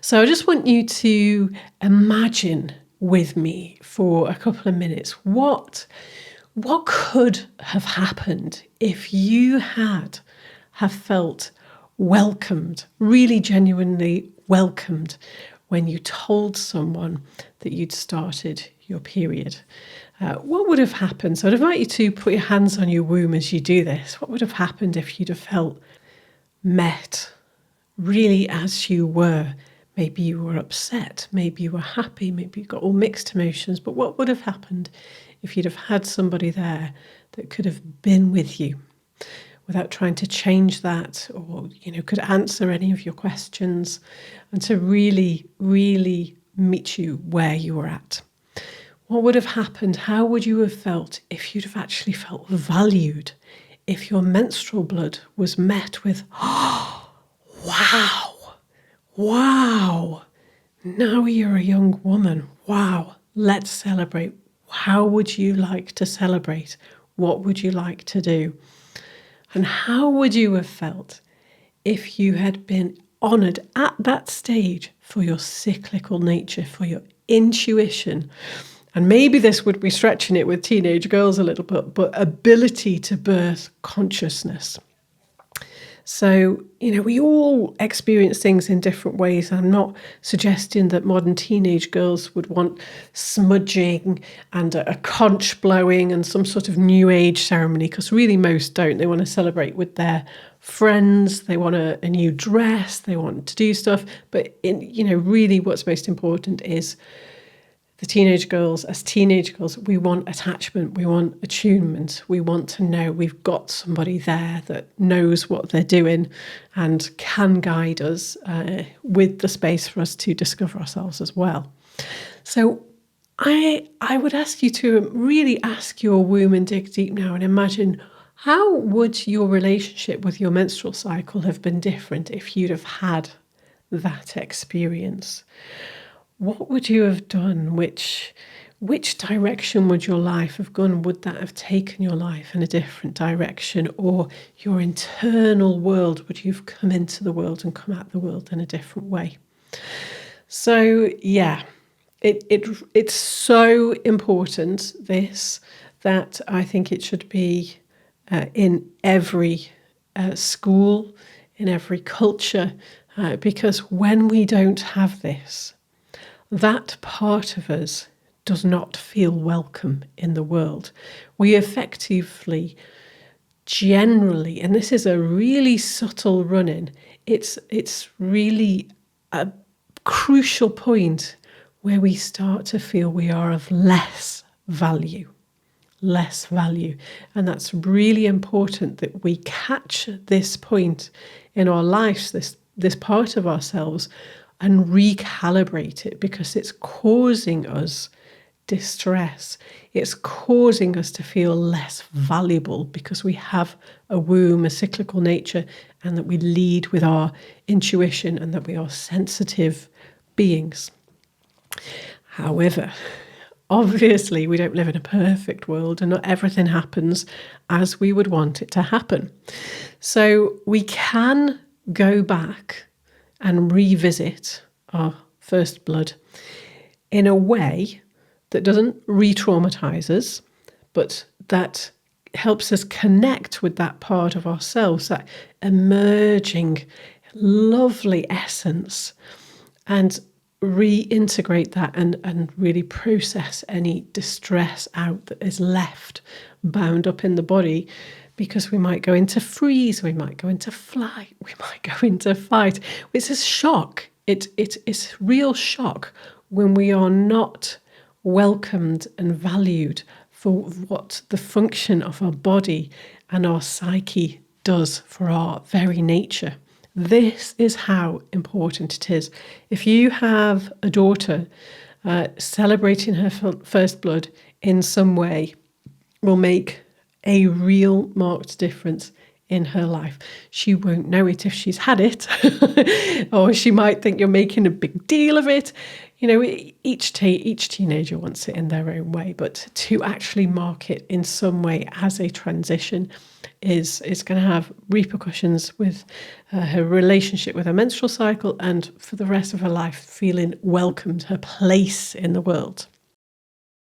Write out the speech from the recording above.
So I just want you to imagine with me for a couple of minutes what could have happened if you have felt welcomed, really genuinely welcomed, when you told someone that you'd started your period. What would have happened? So I'd invite you to put your hands on your womb as you do this. What would have happened if you'd have felt met really as you were? Maybe you were upset, maybe you were happy, maybe you got all mixed emotions, but what would have happened if you'd have had somebody there that could have been with you without trying to change that, or could answer any of your questions, and to really, really meet you where you were at? What would have happened? How would you have felt if you'd have actually felt valued? If your menstrual blood was met with, oh, wow, now you're a young woman. Wow, let's celebrate. How would you like to celebrate? What would you like to do? And how would you have felt if you had been honoured at that stage for your cyclical nature, for your intuition? And maybe this would be stretching it with teenage girls a little bit, but ability to birth consciousness. So, we all experience things in different ways. I'm not suggesting that modern teenage girls would want smudging and a conch blowing and some sort of new age ceremony, because really most don't. They want to celebrate with their friends. They want a new dress. They want to do stuff. But, really what's most important is the teenage girls. As teenage girls, we want attachment, we want attunement, we want to know we've got somebody there that knows what they're doing and can guide us with the space for us to discover ourselves as well. So I would ask you to really ask your womb and dig deep now and imagine, how would your relationship with your menstrual cycle have been different if you'd have had that experience? What would you have done? Which direction would your life have gone? Would that have taken your life in a different direction? Or your internal world, would you have come into the world and come out the world in a different way? So yeah, it's so important, this, that I think it should be in every school, in every culture, because when we don't have this, that part of us does not feel welcome in the world. We effectively, generally, and this is a really subtle run-in, it's really a crucial point where we start to feel we are of less value. And that's really important that we catch this point in our lives, this part of ourselves, and recalibrate it, because it's causing us distress. It's causing us to feel less valuable because we have a womb, a cyclical nature, and that we lead with our intuition and that we are sensitive beings. However, obviously we don't live in a perfect world and not everything happens as we would want it to happen. So we can go back and revisit our first blood in a way that doesn't re-traumatize us, but that helps us connect with that part of ourselves, that emerging lovely essence, and reintegrate that and really process any distress out that is left bound up in the body. Because we might go into freeze, we might go into flight, we might go into fight. It's a shock. It's real shock when we are not welcomed and valued for what the function of our body and our psyche does for our very nature. This is how important it is. If you have a daughter, celebrating her first blood in some way will make a real marked difference in her life. She won't know it if she's had it, or she might think you're making a big deal of it. Each teenager wants it in their own way, but to actually mark it in some way as a transition is going to have repercussions with her relationship with her menstrual cycle, and for the rest of her life feeling welcomed, her place in the world.